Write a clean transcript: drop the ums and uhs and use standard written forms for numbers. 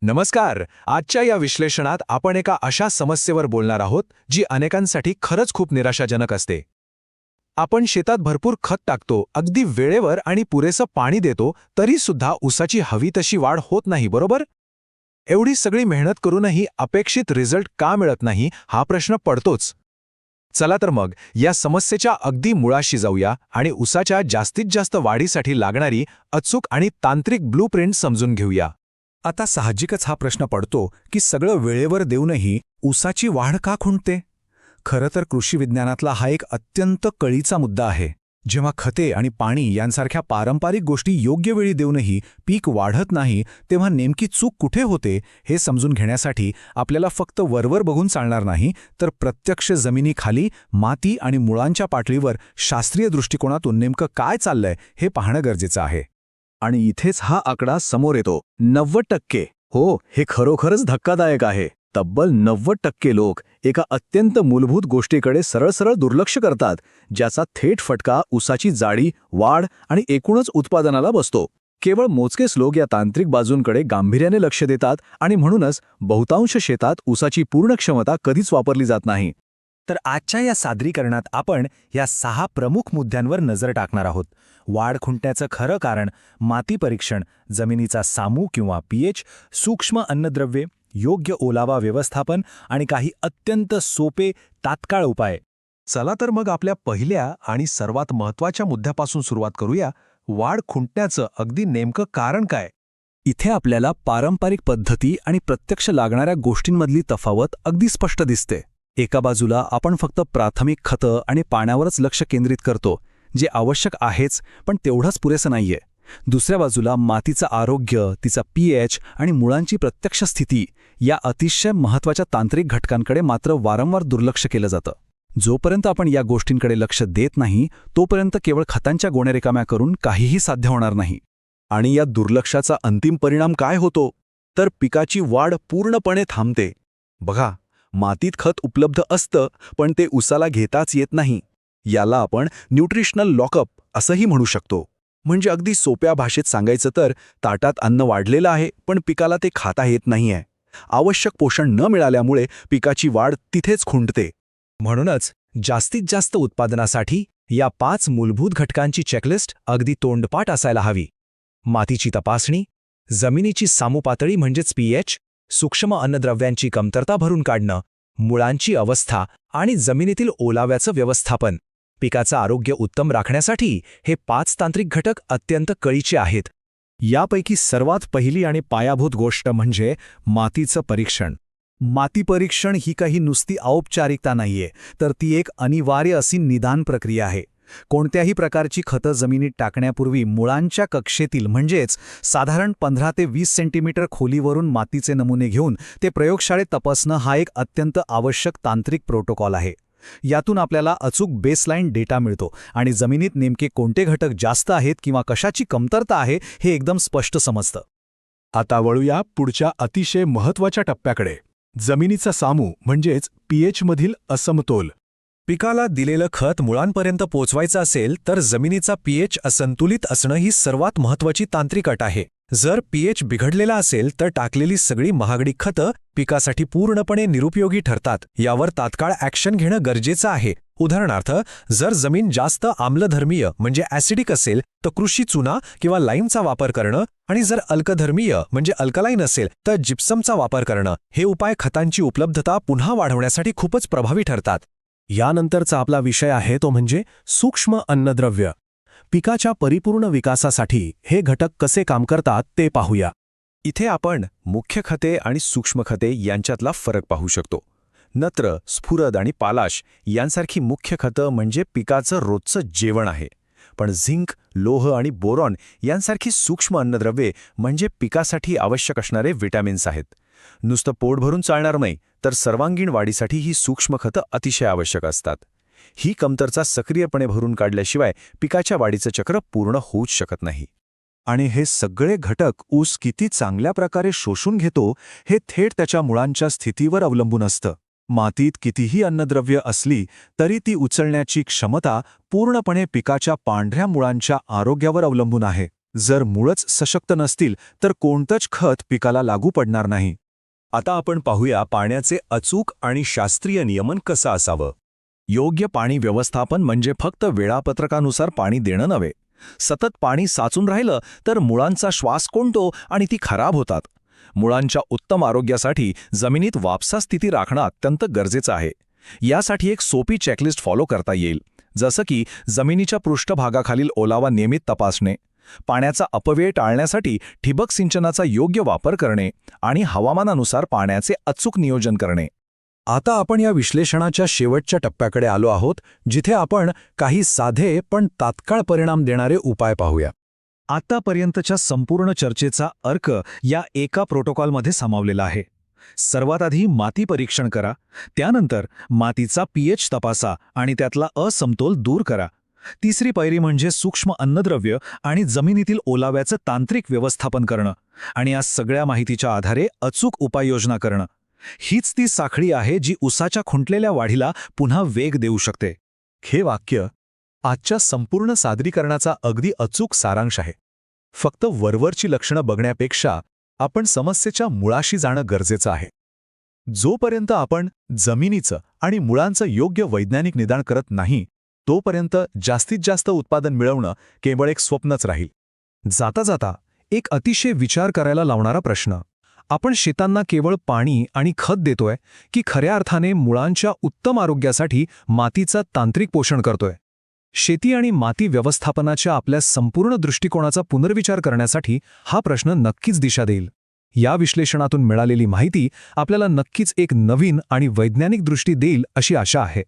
नमस्कार. आजच्या या विश्लेषणात आपण एका अशा समस्येवर बोलणार आहोत जी अनेकांसाठी खरंच खूप निराशाजनक असते. आपण शेतात भरपूर खत टाकतो, अगदी वेळेवर आणि पुरेसं पाणी देतो, तरी सुद्धा ऊसाची हवी तशी वाढ होत नाही, बरोबर? एवढी सगळी मेहनत करूनही अपेक्षित रिझल्ट का मिळत नाही हा प्रश्न पडतोच. चला तर मग या समस्येच्या अगदी मुळाशी जाऊया आणि ऊसाच्या जास्तीत जास्त वाढीसाठी लागणारी अचूक आणि तांत्रिक ब्लूप्रिंट समजून घेऊया. आता साहजिकच हा प्रश्न पडतो की सगळं वेळेवर देऊनही ऊसाची वाढ का खुंटते? खरं तर कृषी विज्ञानातला हा एक अत्यंत कळीचा मुद्दा आहे. जेव्हा खते आणि पाणी यांसारख्या पारंपरिक गोष्टी योग्य वेळी देऊनही पीक वाढत नाही, तेव्हा नेमकी चूक कुठे होते हे समजून घेण्यासाठी आपल्याला फक्त वरवर बघून चालणार नाही, तर प्रत्यक्ष जमिनीखाली माती आणि मुळांच्या पातळीवर शास्त्रीय दृष्टिकोनातून नेमकं काय चाललंय हे पाहणं गरजेचं आहे. आणि इथेच हा आकडा समोर येतो, 90%. हो, हे खरोखरच धक्कादायक आहे. तब्बल 90% लोक एका अत्यंत मूलभूत गोष्टीकडे सरळ दुर्लक्ष करतात, ज्याचा थेट फटका ऊसाची जाडी, वाढ आणि एकूणच उत्पादनाला बसतो. केवळ मोजकेच लोक या तांत्रिक बाजूंकडे गांभीर्याने लक्ष देतात आणि म्हणूनच बहुतांश शेतात ऊसाची पूर्ण क्षमता कधीच वापरली जात नाही. तर आजच्या या सादरीकरणात आपण या 6 प्रमुख मुद्द्यांवर नजर टाकणार आहोत. वाढ खुंटण्याचं खरं कारण, माती परीक्षण, जमिनीचा सामू किंवा पीएच, सूक्ष्म अन्नद्रव्ये, योग्य ओलावा व्यवस्थापन आणि काही अत्यंत सोपे तात्काळ उपाय. चला तर मग आपल्या पहिल्या आणि सर्वात महत्त्वाच्या मुद्द्यापासून सुरुवात करूया. वाढ खुंटण्याचं अगदी नेमकं कारण काय? इथे आपल्याला पारंपरिक पद्धती आणि प्रत्यक्ष लागणाऱ्या गोष्टींमधली तफावत अगदी स्पष्ट दिसते. एका बाजूला आपण फक्त प्राथमिक खतं आणि पाण्यावरच लक्ष केंद्रित करतो, जे आवश्यक आहेच, पण तेवढंच पुरेसं नाहीये. दुसऱ्या बाजूला मातीचं आरोग्य, तिचा पीएच आणि मुळांची प्रत्यक्ष स्थिती या अतिशय महत्त्वाच्या तांत्रिक घटकांकडे मात्र वारंवार दुर्लक्ष केलं जातं. जोपर्यंत आपण या गोष्टींकडे लक्ष देत नाही, तोपर्यंत केवळ खतांच्या गोण्या रिकाम्या करून काहीही साध्य होणार नाही. आणि या दुर्लक्षाचा अंतिम परिणाम काय होतो? तर पिकाची वाढ पूर्णपणे थांबते. बघा, मातीत खत उपलब्ध असतं, पण ते ऊसाला घेताच येत नाही. याला आपण न्यूट्रिशनल लॉकअप असंही म्हणू शकतो. म्हणजे अगदी सोप्या भाषेत सांगायचं तर ताटात अन्न वाढलेलं आहे, पण पिकाला ते खाता येत नाहीये. आवश्यक पोषण न मिळाल्यामुळे पिकाची वाढ तिथेच खुंटते. म्हणूनच जास्तीत जास्त उत्पादनासाठी या 5 मूलभूत घटकांची चेकलिस्ट अगदी तोंडपाठ असायला हवी. मातीची तपासणी, जमिनीची सामुपातळी म्हणजेच पीएच, सूक्ष्म अन्नद्रव्यांची कमतरता भरून काढणं, मुळांची अवस्था आणि जमिनीतील ओलाव्याचं व्यवस्थापन. पिकाचं आरोग्य उत्तम राखण्यासाठी हे 5 तांत्रिक घटक अत्यंत कळीचे आहेत. यापैकी सर्वात पहिली आणि पायाभूत गोष्ट म्हणजे मातीचं परीक्षण. माती परीक्षण ही काही नुसती औपचारिकता नाहीये, तर ती एक अनिवार्य अशी निदान प्रक्रिया आहे. कोणत्याही प्रकारची खतं जमिनीत टाकण्यापूर्वी मुळांच्या कक्षेतील म्हणजेच साधारण 15 ते 20 सेंटीमीटर खोलीवरून मातीचे नमुने घेऊन ते प्रयोगशाळेत तपासणं हा एक अत्यंत आवश्यक तांत्रिक प्रोटोकॉल आहे. यातून आपल्याला अचूक बेसलाईन डेटा मिळतो आणि जमिनीत नेमके कोणते घटक जास्त आहेत किंवा कशाची कमतरता आहे हे एकदम स्पष्ट समजतं. आता वळूया पुढच्या अतिशय महत्त्वाच्या टप्प्याकडे, जमिनीचा सामू म्हणजेच पीएचमधील असमतोल. पिकाला दिलेलं खत मुळांपर्यंत पोचवायचं असेल तर जमिनीचा पीएच असंतुलित असणं ही सर्वात महत्त्वाची तांत्रिक अट आहे. जर पीएच बिघडलेला असेल तर टाकलेली सगळी महागडी खतं पिकासाठी पूर्णपणे निरुपयोगी ठरतात. यावर तात्काळ ॲक्शन घेणं गरजेचं आहे. उदाहरणार्थ, जर जमीन जास्त आम्लधर्मीय म्हणजे ॲसिडिक असेल तर कृषी चुना किंवा लाईमचा वापर करणं, आणि जर अल्कधर्मीय म्हणजे अल्कलाईन असेल तर जिप्समचा वापर करणं, हे उपाय खतांची उपलब्धता पुन्हा वाढवण्यासाठी खूपच प्रभावी ठरतात. यानंतरचा आपला विषय आहे तो म्हणजे सूक्ष्म अन्नद्रव्य. पिकाच्या परिपूर्ण विकासासाठी हे घटक कसे काम करतात ते पाहूया. इथे आपण मुख्य खते आणि सूक्ष्म खते यांच्यातला फरक पाहू शकतो. नत्र, स्फुरद आणि पालाश यांसारखी मुख्य खतं म्हणजे पिकाचं रोजचं जेवण आहे. पण झिंक, लोह आणि बोरॉन यांसारखी सूक्ष्म अन्नद्रव्ये म्हणजे पिकासाठी आवश्यक असणारे विटॅमिन्स आहेत. नुसतं पोट भरून चालणार नाही, तर सर्वांगीण वाढीसाठी ही सूक्ष्म खतं अतिशय आवश्यक असतात. ही कमतरता सक्रियपणे भरून काढल्याशिवाय पिकाच्या वाढीचं चक्र पूर्ण होऊच शकत नाही. आणि हे सगळे घटक ऊस किती चांगल्या प्रकारे शोषून घेतो हे थेट त्याच्या मुळांच्या स्थितीवर अवलंबून असतं. मातीत कितीही अन्नद्रव्य असली तरी ती उचलण्याची क्षमता पूर्णपणे पिकाच्या पांढऱ्या मुळांच्या आरोग्यावर अवलंबून आहे. जर मुळच सशक्त नसतील तर कोणतंच खत पिकाला लागू पडणार नाही. आता आपण पाहूया पाण्याचे अचूक आणि शास्त्रीय नियमन कसं असावं. योग्य पाणी व्यवस्थापन म्हणजे फक्त वेळापत्रकानुसार पाणी देणं नव्हे. सतत पाणी साचून राहिलं तर मुळांचा श्वास कोंडतो आणि ती खराब होतात. मुळांच्या उत्तम आरोग्यासाठी जमिनीत वापसा स्थिती राखणं अत्यंत गरजेचं आहे. यासाठी एक सोपी चेकलिस्ट फॉलो करता येईल, जसं की जमिनीच्या पृष्ठभागाखालील ओलावा नियमित तपासणे, पाण्याचा अपव्यय टाळण्यासाठी ठिबक सिंचनाचा योग्य वापर करणे आणि हवामानानुसार पाण्याचे अचूक नियोजन करणे. आता आपण या विश्लेषणाच्या शेवटच्या टप्प्याकडे आलो आहोत, जिथे आपण काही साधे पण तात्काळ परिणाम देणारे उपाय पाहूया. आतापर्यंतच्या संपूर्ण चर्चेचा अर्क या एका प्रोटोकॉलमध्ये सामावलेला आहे. सर्वात आधी माती परीक्षण करा, त्यानंतर मातीचा पीएच तपासा आणि त्यातला असमतोल दूर करा. तिसरी पायरी म्हणजे सूक्ष्म अन्नद्रव्य आणि जमिनीतील ओलाव्याचं तांत्रिक व्यवस्थापन करणं आणि या सगळ्या माहितीच्या आधारे अचूक उपाययोजना करणं. हीच ती साखळी आहे जी ऊसाच्या खुंटलेल्या वाढीला पुन्हा वेग देऊ शकते. हे वाक्य आजच्या संपूर्ण सादरीकरणाचा अगदी अचूक सारांश आहे. फक्त वरवरची लक्षणं बघण्यापेक्षा आपण समस्येच्या मुळाशी जाणं गरजेचं आहे. जोपर्यंत आपण जमिनीचं आणि मुळांचं योग्य वैज्ञानिक निदान करत नाही, तोपर्यंत जास्तीत जास्त उत्पादन मिळवणं केवळ एक स्वप्नच राहील. जाता जाता एक अतिशय विचार करायला लावणारा प्रश्न. आपण शेतांना केवळ पाणी आणि खत देतोय की खऱ्या अर्थाने मुळांच्या उत्तम आरोग्यासाठी मातीचं तांत्रिक पोषण करतोय? शेती आणि माती व्यवस्थापनाच्या आपल्या संपूर्ण दृष्टिकोनाचा पुनर्विचार करण्यासाठी हा प्रश्न नक्कीच दिशा देईल. या विश्लेषणातून मिळालेली माहिती आपल्याला नक्कीच एक नवीन आणि वैज्ञानिक दृष्टी देईल अशी आशा आहे.